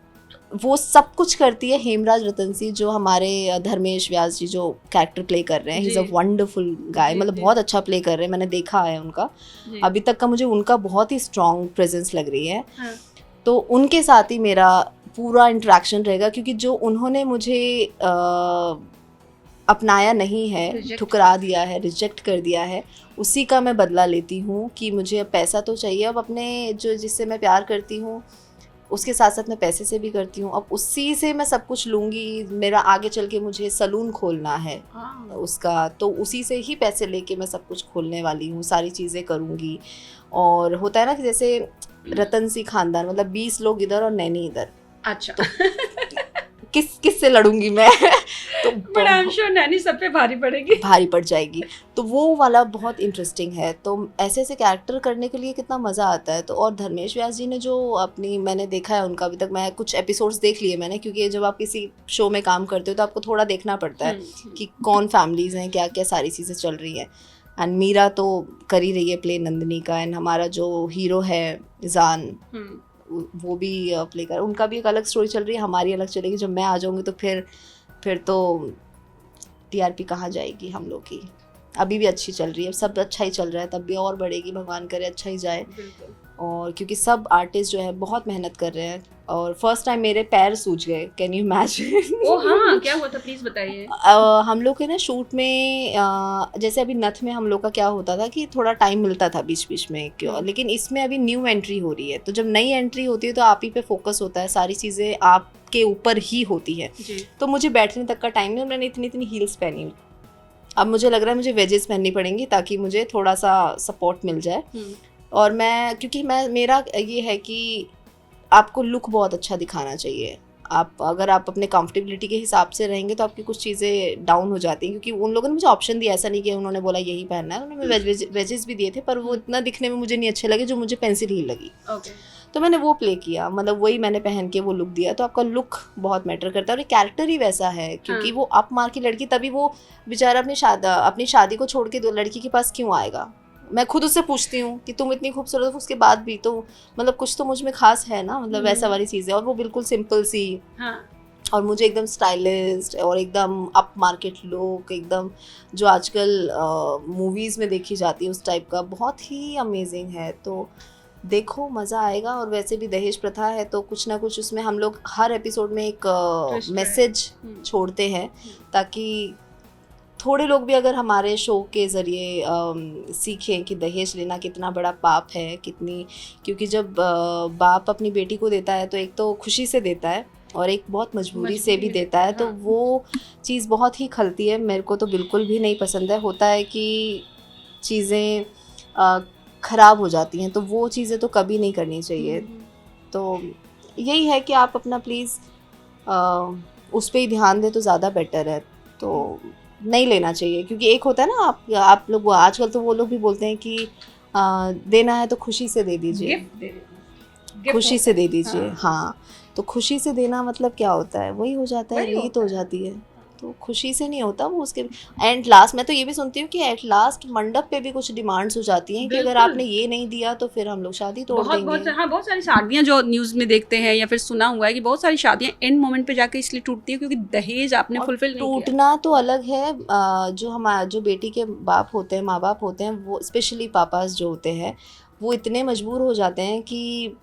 वो सब कुछ करती है। हेमराज रतन सिंह जो हमारे धर्मेश व्यास जी जो कैरेक्टर प्ले कर रहे हैं, ही इज़ अ वंडरफुल गाय, मतलब बहुत अच्छा प्ले कर रहे हैं, मैंने देखा है उनका अभी तक का, मुझे उनका बहुत ही स्ट्रॉन्ग प्रेजेंस लग रही है। तो उनके साथ ही मेरा पूरा इंटरेक्शन रहेगा, क्योंकि जो उन्होंने मुझे अपनाया नहीं है, ठुकरा दिया है, रिजेक्ट कर दिया है, उसी का मैं बदला लेती हूँ कि मुझे अब पैसा तो चाहिए। अब अपने जो जिससे मैं प्यार करती हूँ उसके साथ साथ मैं पैसे से भी करती हूँ, अब उसी से मैं सब कुछ लूँगी। मेरा आगे चल के मुझे सलून खोलना है उसका, तो उसी से ही पैसे लेके मैं सब कुछ खोलने वाली हूँ, सारी चीज़ें करूँगी। और होता है ना कि जैसे रतन सिंह खानदान, मतलब 20 लोग इधर और नैनी इधर। अच्छा। तो किस से लड़ूंगी मैं? तो but I am sure Naini सब पे भारी पड़ जाएगी। तो वो वाला बहुत इंटरेस्टिंग है। तो ऐसे ऐसे कैरेक्टर करने के लिए कितना मज़ा आता है। तो और धर्मेश व्यास जी ने जो अपनी, मैंने देखा है उनका, अभी तक मैं कुछ एपिसोड्स देख लिए मैंने, क्योंकि जब आप किसी शो में काम करते हो तो आपको थोड़ा देखना पड़ता है कि कौन फैमिलीज़ हैं, क्या क्या सारी चीज़ें चल रही हैं। एंड मीरा तो कर ही रही है प्ले नंदिनी का, एंड हमारा जो हीरो है जान, वो भी प्ले कर, उनका भी एक अलग स्टोरी चल रही है, हमारी अलग चलेगी। जब मैं आ जाऊँगी तो फिर तो टीआरपी कहाँ जाएगी हम लोग की। अभी भी अच्छी चल रही है, सब अच्छा ही चल रहा है, तब भी और बढ़ेगी, भगवान करे अच्छा ही जाए। और क्योंकि सब आर्टिस्ट जो है बहुत मेहनत कर रहे हैं, और फर्स्ट टाइम मेरे पैर सूज गए, कैन यू इमेजिन? ओह हाँ, क्या हुआ था प्लीज बताइए। हम लोग के ना शूट में जैसे अभी नथ में हम लोग का क्या होता था कि थोड़ा टाइम मिलता था बीच बीच में, क्यों, लेकिन इसमें अभी न्यू एंट्री हो रही है। तो जब नई एंट्री होती है तो आप ही पे फोकस होता है, सारी चीज़ें आपके ऊपर ही होती है। तो मुझे बैठने तक का टाइम नहीं, मैंने इतनी हील्स पहनी। अब मुझे लग रहा है मुझे वेजेस पहननी पड़ेंगी ताकि मुझे थोड़ा सा सपोर्ट मिल जाए। और मैं, क्योंकि मेरा ये है कि आपको लुक बहुत अच्छा दिखाना चाहिए। अगर आप अपने कंफर्टेबिलिटी के हिसाब से रहेंगे तो आपकी कुछ चीज़ें डाउन हो जाती हैं। क्योंकि उन लोगों ने मुझे ऑप्शन दिया, ऐसा नहीं कि उन्होंने बोला यही पहनना है, उन्होंने वेजेस भी दिए थे, पर वो इतना दिखने में मुझे नहीं अच्छे लगे, जो मुझे पेंसिल हील लगी। तो मैंने वो प्ले किया, मतलब वही मैंने पहन के वो लुक दिया। तो आपका लुक बहुत मैटर करता है, और ये कैरेक्टर ही वैसा है, क्योंकि वो अप मार की लड़की, तभी वो बेचारा अपनी शादी को छोड़ के लड़की के पास क्यों आएगा। मैं खुद उससे पूछती हूँ कि तुम इतनी खूबसूरत हो, उसके बाद भी तो मतलब कुछ तो मुझ में खास है ना, मतलब वैसा वाली चीज़ है। और वो बिल्कुल सिंपल सी, और मुझे एकदम स्टाइलिस्ट और एकदम अप मार्केट लुक, एकदम जो आजकल मूवीज़ में देखी जाती है उस टाइप का, बहुत ही अमेजिंग है। तो देखो मज़ा आएगा। और वैसे भी दहेज प्रथा है तो कुछ ना कुछ उसमें हम लोग हर एपिसोड में एक मैसेज छोड़ते हैं, ताकि थोड़े लोग भी अगर हमारे शो के ज़रिए सीखें कि दहेज लेना कितना बड़ा पाप है, कितनी, क्योंकि जब बाप अपनी बेटी को देता है तो एक तो खुशी से देता है और एक बहुत मजबूरी से भी देता है, तो हाँ। वो चीज़ बहुत ही खलती है। मेरे को तो बिल्कुल भी नहीं पसंद है। होता है कि चीज़ें ख़राब हो जाती हैं, तो वो चीज़ें तो कभी नहीं करनी चाहिए। तो यही है कि आप अपना प्लीज़ उस पे ही ध्यान दें तो ज़्यादा बेटर है। तो नहीं लेना चाहिए, क्योंकि एक होता है ना, आप लोग आजकल तो वो लोग भी बोलते हैं कि देना है तो खुशी से दे दीजिए, गिफ्ट दे देना, खुशी से दे दीजिए। हाँ। हाँ, तो खुशी से देना मतलब क्या होता है, वही हो जाता है, वही रीत होता हो है। जाती है। तो खुशी से नहीं होता वो, उसके एंड लास्ट मैं तो ये भी सुनती हूँ कि एट लास्ट मंडप पे भी कुछ डिमांड्स हो जाती हैं कि अगर बिल्कुल। आपने ये नहीं दिया तो फिर हम लोग शादी तोड़ बहुत देंगे। हाँ, बहुत सारी शादियां जो न्यूज़ में देखते हैं या फिर सुना हुआ है कि बहुत सारी शादियां एंड मोमेंट पे जाके इसलिए टूटती है क्योंकि दहेज आपने और फुलफिल नहीं किया। टूटना तो अलग है, जो बेटी के बाप होते हैं, माँ बाप होते हैं, वो स्पेशली पापास जो होते हैं, वो इतने मजबूर हो जाते हैं कि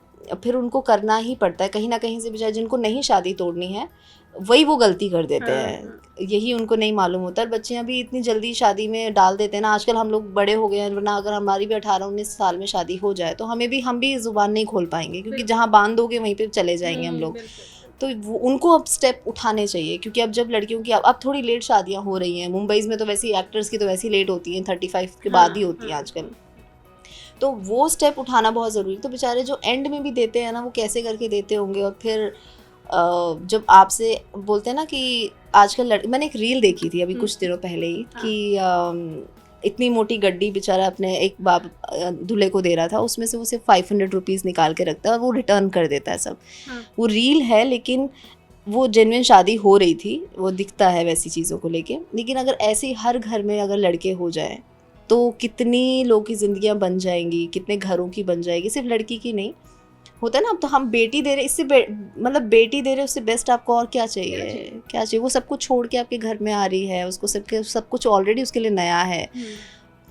फिर उनको करना ही पड़ता है कहीं ना कहीं से। बेचारे जिनको नहीं शादी तोड़नी है वही वो गलती कर देते हाँ, हैं, यही उनको नहीं मालूम होता। और बच्चे अभी इतनी जल्दी शादी में डाल देते हैं ना, आजकल हम लोग बड़े हो गए हैं, वरना अगर हमारी भी 18-19 साल में शादी हो जाए तो हम भी ज़ुबान नहीं खोल पाएंगे, क्योंकि जहाँ बांध दोगे वहीं पे चले जाएंगे हम लोग। तो उनको अब स्टेप उठाने चाहिए, क्योंकि अब जब लड़कियों की अब थोड़ी लेट शादियां हो रही हैं, मुंबई में तो वैसे ही एक्टर्स की तो वैसे ही लेट होती हैं, 35 के बाद ही होती हैं आजकल। तो वो स्टेप उठाना बहुत ज़रूरी है। तो बेचारे जो एंड में भी देते हैं ना, वो कैसे करके देते होंगे। और फिर जब आपसे बोलते हैं ना कि आजकल मैंने एक रील देखी थी अभी कुछ दिनों पहले ही कि इतनी मोटी गड्डी बेचारा अपने एक बाप दूल्हे को दे रहा था, उसमें से वो सिर्फ 500 रुपीज़ निकाल के रखता है और वो रिटर्न कर देता है सब। वो रील है, लेकिन वो जेन्युइन शादी हो रही थी, वो दिखता है वैसी चीज़ों को लेके। लेकिन अगर ऐसे हर घर में अगर लड़के हो जाए तो कितनी लोगों की ज़िंदगियां बन जाएंगी, कितने घरों की बन जाएगी, सिर्फ लड़की की नहीं। होता है ना, अब तो हम बेटी दे रहे, इससे मतलब बेटी दे रहे, उससे बेस्ट आपको और क्या चाहिए, क्या चाहिए। वो सब कुछ छोड़ के आपके घर में आ रही है, उसको सब कुछ ऑलरेडी उसके लिए नया है।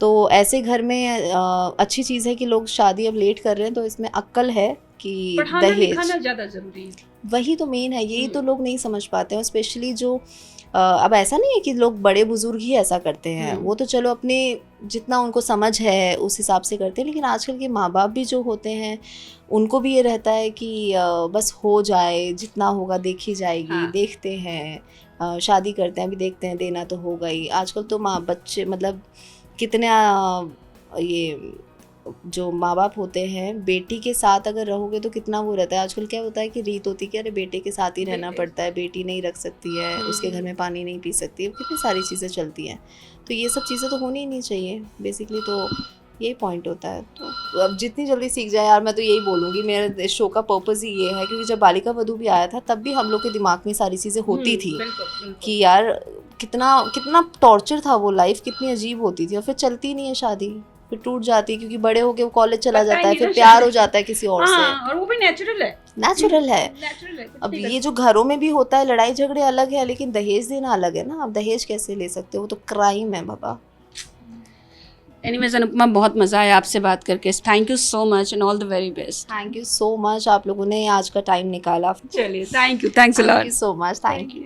तो ऐसे घर में अच्छी चीज़ है कि लोग शादी अब लेट कर रहे हैं, तो इसमें अक्ल है कि दहेज ज़्यादा ज़रूरी है। वही तो मेन है, यही तो लोग नहीं समझ पाते हैं। स्पेशली जो अब ऐसा नहीं है कि लोग बड़े बुजुर्ग ही ऐसा करते हैं, वो तो चलो अपने जितना उनको समझ है उस हिसाब से करते हैं। लेकिन आजकल के माँ बाप भी जो होते हैं, उनको भी ये रहता है कि बस हो जाए, जितना होगा देखी जाएगी। हाँ। देखते हैं, शादी करते हैं, अभी देखते हैं, देना तो होगा ही। आजकल तो बच्चे मतलब कितने ये जो माँ बाप होते हैं, बेटी के साथ अगर रहोगे तो कितना वो रहता है। आजकल क्या होता है कि रीत होती है कि अरे बेटे के साथ ही रहना पड़ता है, बेटी नहीं रख सकती है, उसके घर में पानी नहीं पी सकती है, कितनी सारी चीज़ें चलती हैं। तो ये सब चीज़ें तो होनी ही नहीं चाहिए बेसिकली, तो यही पॉइंट होता है। तो अब जितनी जल्दी सीख जाए यार, मैं तो यही बोलूँगी। मेरे शो का पर्पज़ ही ये है, क्योंकि जब बालिका वधू भी आया था तब भी हम लोग के दिमाग में सारी चीज़ें होती थी कि यार कितना टॉर्चर था वो लाइफ, कितनी अजीब होती थी। और फिर चलती नहीं है शादी, फिर टूट जाती है, क्योंकि बड़े हो गए, वो कॉलेज चला जाता है, फिर प्यार हो जाता है किसी और से। और वो भी नेचुरल है। अब ये जो घरों में भी होता है, लड़ाई झगड़े अलग है, लेकिन दहेज देना अलग है ना। अब दहेज कैसे ले सकते हो, वो तो क्राइम है बाबा। एनीवेज अनुपमा, बहुत मज़ा आया आपसे बात करके। Thank you so much and all the very best. Thank you so much, आप लोगों ने आज का टाइम निकाला। चलिए, thank you, thanks a lot. Thank you so much, thank you.